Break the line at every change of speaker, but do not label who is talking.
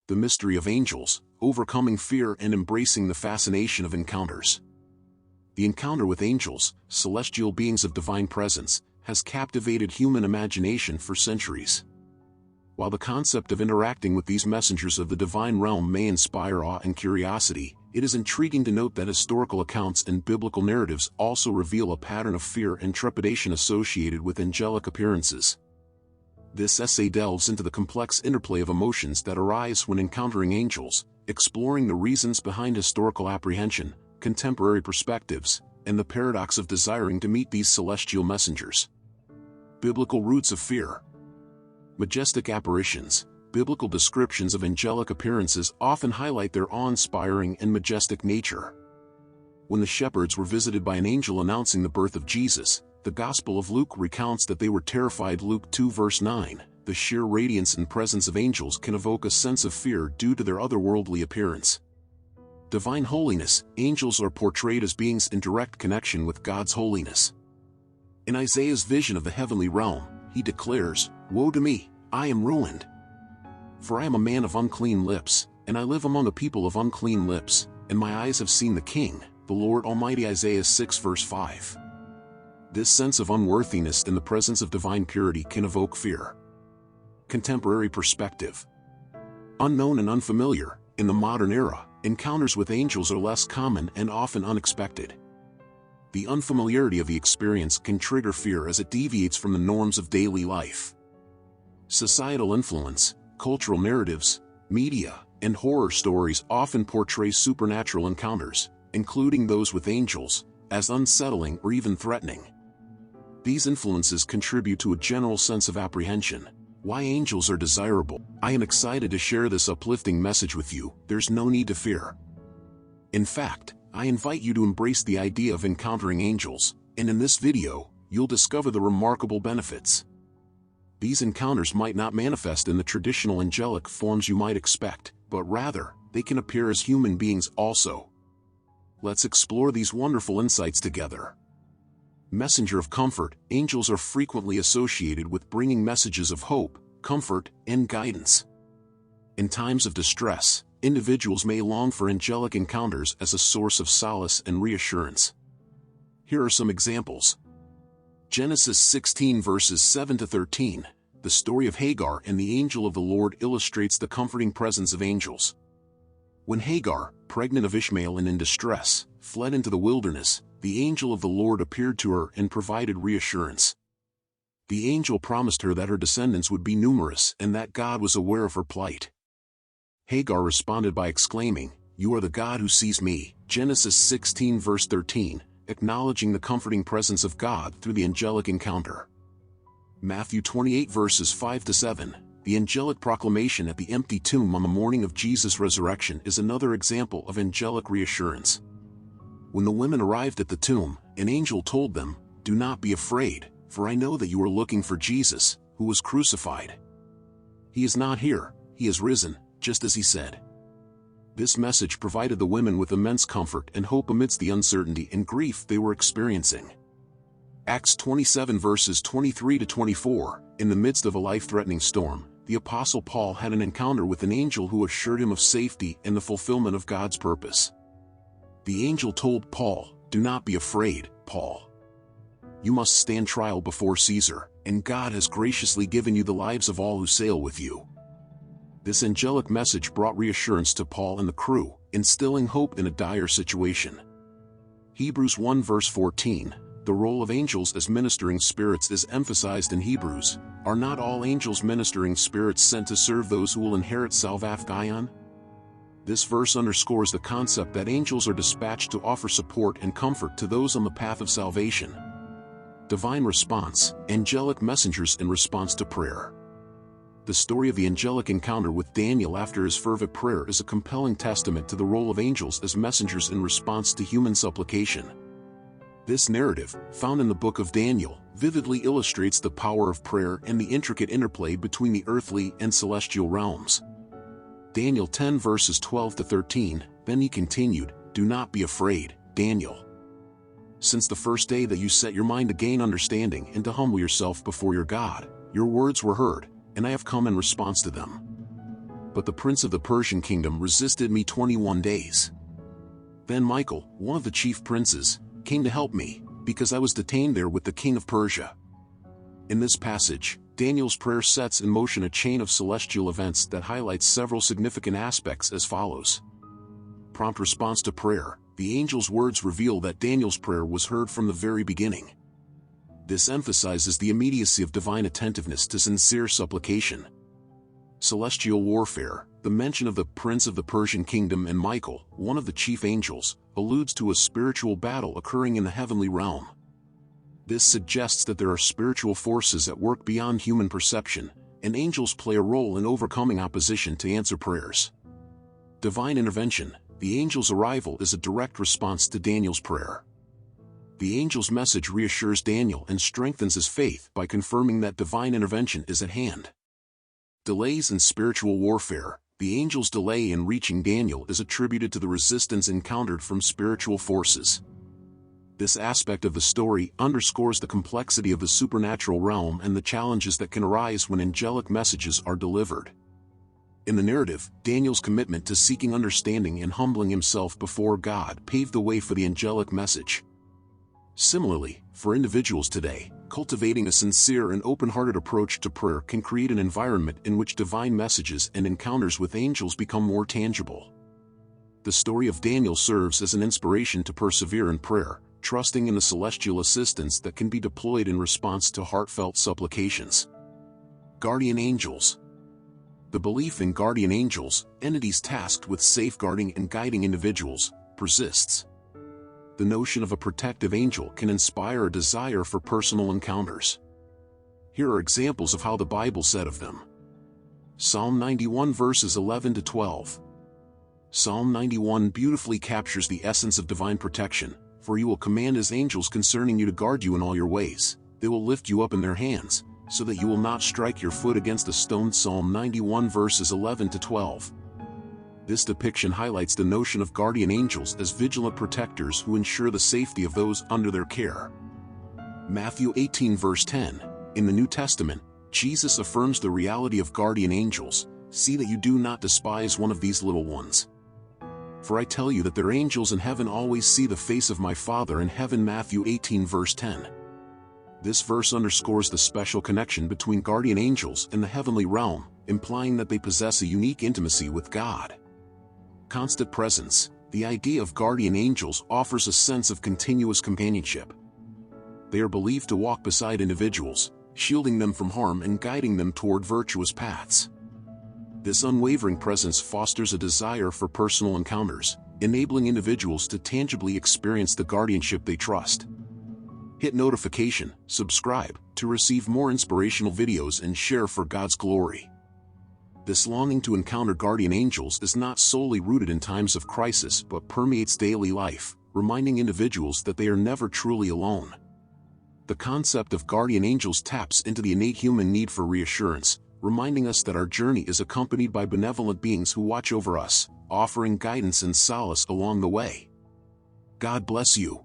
The mystery of angels, overcoming fear and embracing the fascination of encounters. The encounter with angels, celestial beings of divine presence, has captivated human imagination for centuries. While the concept of interacting with these messengers of the divine realm may inspire awe and curiosity, it is intriguing to note that historical accounts and biblical narratives also reveal a pattern of fear and trepidation associated with angelic appearances. This essay delves into the complex interplay of emotions that arise when encountering angels, exploring the reasons behind historical apprehension, contemporary perspectives, and the paradox of desiring to meet these celestial messengers. Biblical roots of fear. Majestic apparitions. Biblical descriptions of angelic appearances often highlight their awe-inspiring and majestic nature. When the shepherds were visited by an angel announcing the birth of Jesus, the Gospel of Luke recounts that they were terrified. Luke 2 verse 9, the sheer radiance and presence of angels can evoke a sense of fear due to their otherworldly appearance. Divine holiness. Angels are portrayed as beings in direct connection with God's holiness. In Isaiah's vision of the heavenly realm, he declares, "Woe to me, I am ruined. For I am a man of unclean lips, and I live among a people of unclean lips, and my eyes have seen the King, the Lord Almighty." Isaiah 6 verse 5. This sense of unworthiness in the presence of divine purity can evoke fear. Contemporary perspective. Unknown and unfamiliar. In the modern era, encounters with angels are less common and often unexpected. The unfamiliarity of the experience can trigger fear as it deviates from the norms of daily life. Societal influence. Cultural narratives, media, and horror stories often portray supernatural encounters, including those with angels, as unsettling or even threatening. These influences contribute to a general sense of apprehension. Why angels are desirable. I am excited to share this uplifting message with you. There's no need to fear. In fact, I invite you to embrace the idea of encountering angels, and in this video, you'll discover the remarkable benefits. These encounters might not manifest in the traditional angelic forms you might expect, but rather, they can appear as human beings also. Let's explore these wonderful insights together. Messenger of comfort. Angels are frequently associated with bringing messages of hope, comfort, and guidance. In times of distress, individuals may long for angelic encounters as a source of solace and reassurance. Here are some examples. Genesis 16 verses 7 to 13, the story of Hagar and the angel of the Lord illustrates the comforting presence of angels. When Hagar, pregnant of Ishmael and in distress, fled into the wilderness, the angel of the Lord appeared to her and provided reassurance. The angel promised her that her descendants would be numerous and that God was aware of her plight. Hagar responded by exclaiming, "You are the God who sees me," Genesis 16 verse 13, acknowledging the comforting presence of God through the angelic encounter. Matthew 28 verses 5 to 7, the angelic proclamation at the empty tomb on the morning of Jesus' resurrection is another example of angelic reassurance. When the women arrived at the tomb, an angel told them, "Do not be afraid, for I know that you are looking for Jesus, who was crucified. He is not here, he is risen, just as he said." This message provided the women with immense comfort and hope amidst the uncertainty and grief they were experiencing. Acts 27 verses 23 to 24, in the midst of a life-threatening storm, the Apostle Paul had an encounter with an angel who assured him of safety and the fulfillment of God's purpose. The angel told Paul, "Do not be afraid, Paul. You must stand trial before Caesar, and God has graciously given you the lives of all who sail with you." This angelic message brought reassurance to Paul and the crew, instilling hope in a dire situation. Hebrews 1 verse 14, the role of angels as ministering spirits is emphasized in Hebrews. Are not all angels ministering spirits sent to serve those who will inherit salvation? This verse underscores the concept that angels are dispatched to offer support and comfort to those on the path of salvation. Divine response, angelic messengers in response to prayer. The story of the angelic encounter with Daniel after his fervent prayer is a compelling testament to the role of angels as messengers in response to human supplication. This narrative, found in the book of Daniel, vividly illustrates the power of prayer and the intricate interplay between the earthly and celestial realms. Daniel 10 verses 12 to 13, then he continued, "Do not be afraid, Daniel. Since the first day that you set your mind to gain understanding and to humble yourself before your God, your words were heard, and I have come in response to them. but the prince of the Persian kingdom resisted me 21 days. Then Michael, one of the chief princes, came to help me, because I was detained there with the king of Persia. In this passage, Daniel's prayer sets in motion a chain of celestial events that highlights several significant aspects as follows. Prompt response to prayer. The angel's words reveal that Daniel's prayer was heard from the very beginning. This emphasizes the immediacy of divine attentiveness to sincere supplication. Celestial warfare. The mention of the prince of the Persian kingdom and Michael, one of the chief angels, alludes to a spiritual battle occurring in the heavenly realm. This suggests that there are spiritual forces at work beyond human perception, and angels play a role in overcoming opposition to answer prayers. Divine intervention. The angel's arrival is a direct response to Daniel's prayer. The angel's message reassures Daniel and strengthens his faith by confirming that divine intervention is at hand. Delays in spiritual warfare. The angel's delay in reaching Daniel is attributed to the resistance encountered from spiritual forces. This aspect of the story underscores the complexity of the supernatural realm and the challenges that can arise when angelic messages are delivered. In the narrative, Daniel's commitment to seeking understanding and humbling himself before God paved the way for the angelic message. Similarly, for individuals today, cultivating a sincere and open-hearted approach to prayer can create an environment in which divine messages and encounters with angels become more tangible. The story of Daniel serves as an inspiration to persevere in prayer, trusting in the celestial assistance that can be deployed in response to heartfelt supplications. Guardian angels. The belief in guardian angels, entities tasked with safeguarding and guiding individuals, persists. The notion of a protective angel can inspire a desire for personal encounters. Here are examples of how the Bible said of them. Psalm 91 verses 11 to 12. Psalm 91 beautifully captures the essence of divine protection, for he will command his angels concerning you to guard you in all your ways. They will lift you up in their hands, so that you will not strike your foot against a stone. Psalm 91 verses 11 to 12. This depiction highlights the notion of guardian angels as vigilant protectors who ensure the safety of those under their care. Matthew 18 verse 10. In the New Testament, Jesus affirms the reality of guardian angels. See that you do not despise one of these little ones. For I tell you that their angels in heaven always see the face of my Father in heaven. Matthew 18 verse 10. This verse underscores the special connection between guardian angels and the heavenly realm, implying that they possess a unique intimacy with God. Constant presence. The idea of guardian angels offers a sense of continuous companionship. They are believed to walk beside individuals, shielding them from harm and guiding them toward virtuous paths. This unwavering presence fosters a desire for personal encounters, enabling individuals to tangibly experience the guardianship they trust. Hit notification, subscribe, to receive more inspirational videos and share for God's glory. This longing to encounter guardian angels is not solely rooted in times of crisis but permeates daily life, reminding individuals that they are never truly alone. The concept of guardian angels taps into the innate human need for reassurance, reminding us that our journey is accompanied by benevolent beings who watch over us, offering guidance and solace along the way. God bless you.